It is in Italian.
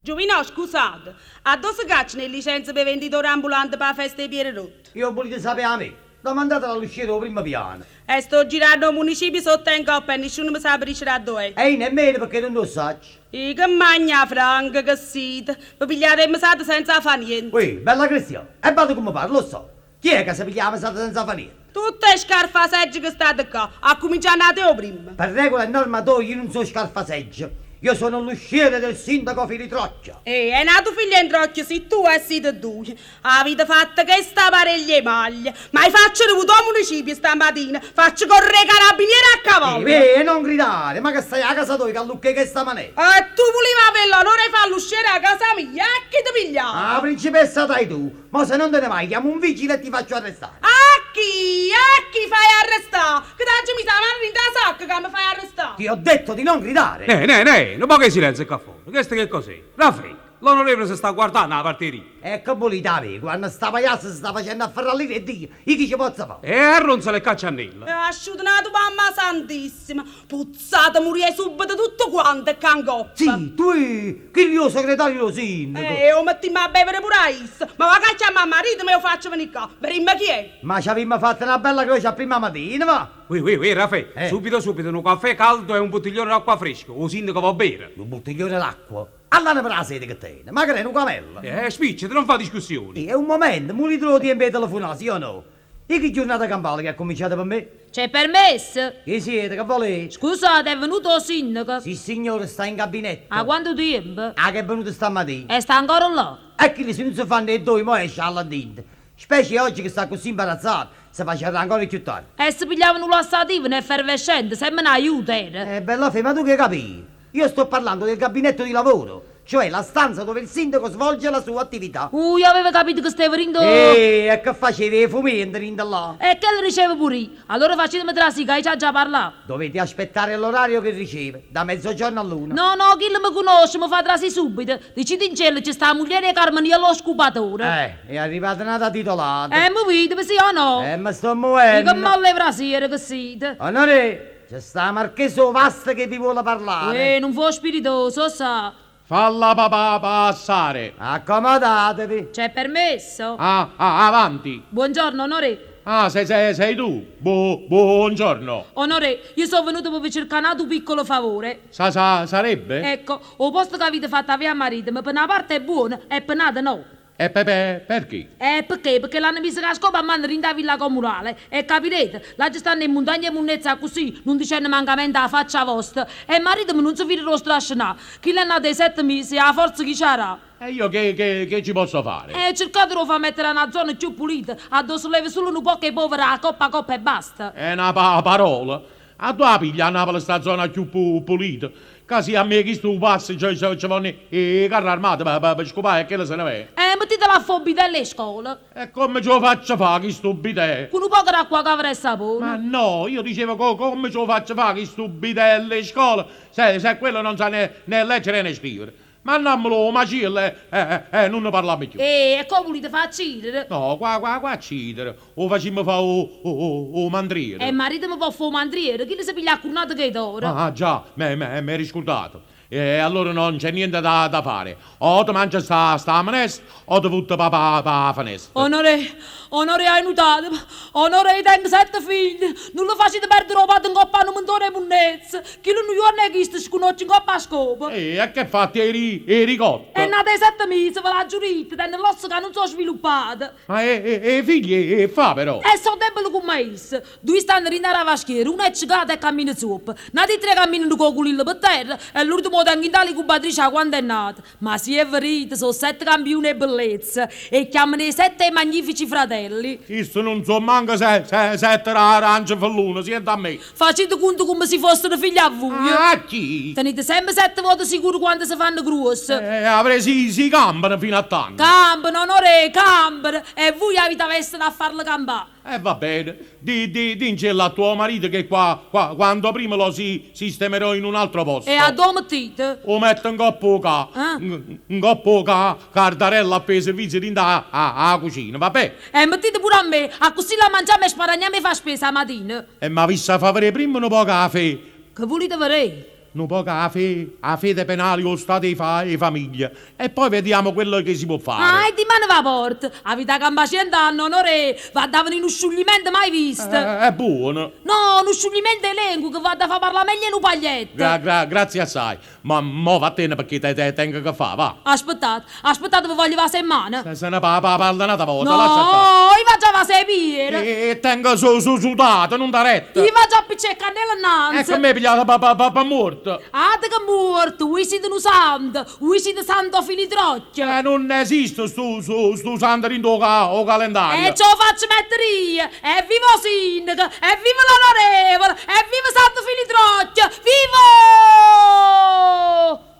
Giovino, scusate, a dove si cacciano le licenze per venditore ambulante per la festa di Pierrotto? Io volete sapere a me? Domandatelo all'uscita al primo piano. E sto girando il municipio sotto in coppa e nessuno mi sa per dove. E nemmeno perché non lo sai. E che magna franca che siete, vi pigliate il mesato senza fare niente. Ui, bella Cristian, e vado come parlo, lo so. Chi è che si pigliava senza fare niente? Tutte le scarfaseggi che state qua, a cominciare a nate prima. Per regola e norma io non sono scarfaseggio. Io sono l'usciere del sindaco Filitrocchia. E è nato figlio in trocchio, sì tu e siete due. Avete fatto che sta pariglia e maglia. Ma faccio dovuto al municipio stamattina. Faccio correre i carabinieri a cavallo. E non gridare, ma che stai a casa tua che a Lucca che sta manetta? E tu volevi avere l'onore di far l'usciere a casa mia, e chi ti pigliava? Ah, principessa dai tu. Ma se non te ne vai, chiamo un vigile e ti faccio arrestare. A chi fai arrestare? Che tanto mi sta mano in da sacca che mi fai arrestare? Ti ho detto di non gridare. Un po' che silenzio qua fuori. Questo che cos'è? Raffaele, l'onorevole si sta guardando la partita. Ecco volete a me, quando sta pagliasso si sta facendo a farallire e Dio, io che ci posso fare? E arronza le caccianelle. Asciugato mamma santissima. Puzzate, morire subito tutto quanto e cangoppa. Sì, tu che io segretario lo sindaco. Lo mettiamo a bevere pure a isso. Ma va che chiama marito me lo faccio venire qua. Prima chi è? Ma ci avevamo fatto una bella croce a prima mattina, va? Raffaele, subito, un caffè caldo e un bottiglione d'acqua fresca. O sindaco va a bere. Un bottiglione d'acqua? Allora per la sede che tiene, magari è un cammello. Spicciati, non fa discussioni. Sì, è un momento, mi ritro di tempo telefonare, sì o no? E che giornata campale che ha cominciato per me? C'è permesso? Chi siete, che volete? Scusate, è venuto il sindaco? Sì, signore, sta in gabinetto. A quanto tempo? Ah, che è venuto stamattina. E sta ancora là? E che se non si fanno e due, mo esce alla dente. Specie oggi che sta così imbarazzato, si faceva ancora più tardi. E si pigliavano l'assativa, effervescente, se me ne aiuta era. Bella fe, ma tu che capisci? Io sto parlando del gabinetto di lavoro, cioè la stanza dove il sindaco svolge la sua attività. Io avevo capito che stavi rindo... E che facevi i fumenti rindo là? E che le riceve pure io. Allora facetemi trasica, ci ha già parlato. Dovete aspettare l'orario che riceve, da mezzogiorno all'una. No, chi mi conosce mi fa trasi subito. Dici in cielo c'è sta la moglie di Carmenia lo scupatore. È arrivata una titolata. Mi vede, sì o no? Ma sto Dico muovendo. molle frasiere che siete. Onore, c'è sta Marcheso Vasta che vi vuole parlare. Non fu spiritoso, sa. Falla papà passare. Accomodatevi. C'è permesso? Avanti. Buongiorno, onore. Sei tu. Buongiorno. Onore, io sono venuto per cercare un piccolo favore. Sarebbe? Ecco, o posto che avete fatto avere a marito, ma per una parte è buona e per un'altra no. E perché? Perché? Perché l'hanno messo a scopa a mano in da villa comunale. E capirete, là ci stanno in montagna e munnezza così, non dicendo mancamento alla faccia vostra. E il marito non si vede lo strascinare. Chi l'è nato ai 7 mesi, a forza chi c'era. E io che ci posso fare? Cercate di far mettere una zona più pulita, addosso leve solo un po' che povera, coppa e basta. È una parola. A tua piglia a Napoli sta zona più pulita. Casi a me che stu passi, ci vanno i carri armati per scopare e che se ne va. Mettete la fobia delle scuole. E come ce lo faccio fare, che stupide? Con un po' d'acqua che avrei sapore. Ma no, io dicevo come ce lo faccio fare, che stupidelle scuole, se quello non sa né leggere né scrivere. Ma andiamolo, macille, non ne parliamo più. E come volete far cidere? No, qua cidere, o facciamo fa o mandriere. E il marito mi può fare un mandriere, chi ne si piglia a curnato che d'ora? Ah già, mi hai riscordato. E allora non c'è niente da fare. O ti mangia sta manestra, o ti butta pa finestra. Onore hai notato, onore tengo 7 figli, non lo facete perdere un pato in coppa a un montone e munnezza, chi non è che si conosce in coppa a scopo. E che fatti eri ricotta? È nata ai 7 mesi, ve la giurite, tenne l'osso che non sono sviluppate. Ma figli, fa però. E sono debole come esse, 2 stanno in a vaschiera, uno è cicata e cammina sopra, nati 3 camminano con culillo per terra, e l'ultimo tengo in tale cubatrice quando è nata. Ma si è verito, sono 7 campioni e bellezza, e chiamano i 7 magnifici fratelli. Questo non so manca 7 arance fallone, siete a me. Facete conto come se fossero figli a voi. Chi? Tenete sempre 7 volte sicuro quando si fanno grossi. Avrei si campano fino a tanto. Campano, onore, campano. E voi avete messo a farle campare. Va bene, dincelo a tuo marito che qua quando prima lo sistemerò in un altro posto. E a dove mettete? O metto un coppo cardarella per servizio di a cucina, vabbè. E mettete pure a me, a così la mangiamo e sparagniamo e fa spesa la mattina. E ma vi sa fare prima un po' caffè. Che volete vedere? un po' a fede penale o state e famiglia e poi vediamo quello che si può fare. Ah, e di mano va porta. A vita campa 100 anni, onore, va da venire un scioglimento mai visto. È buono. No, uno scioglimento elenco che va da fare parlare meglio in un paglietto. Grazie assai. Ma mo vattene perché te tengo che fa, va. Aspettate, vi voglio fare settimana. Se ne parla un'altra volta, No, lascia stare. io faccio a fare piede. E tengo sudato, non da retta. Io faccio a piccare cannella innanzi. Ecco a me pigliata pa morto. Ah, che morto, voi siete un santo, voi siete santo filitrocchio. Non esiste stu santo in o calendario. E ce lo faccio mettere io. E vivo sindaco, e viva l'onorevole, e viva santo filitrocchio, vivo!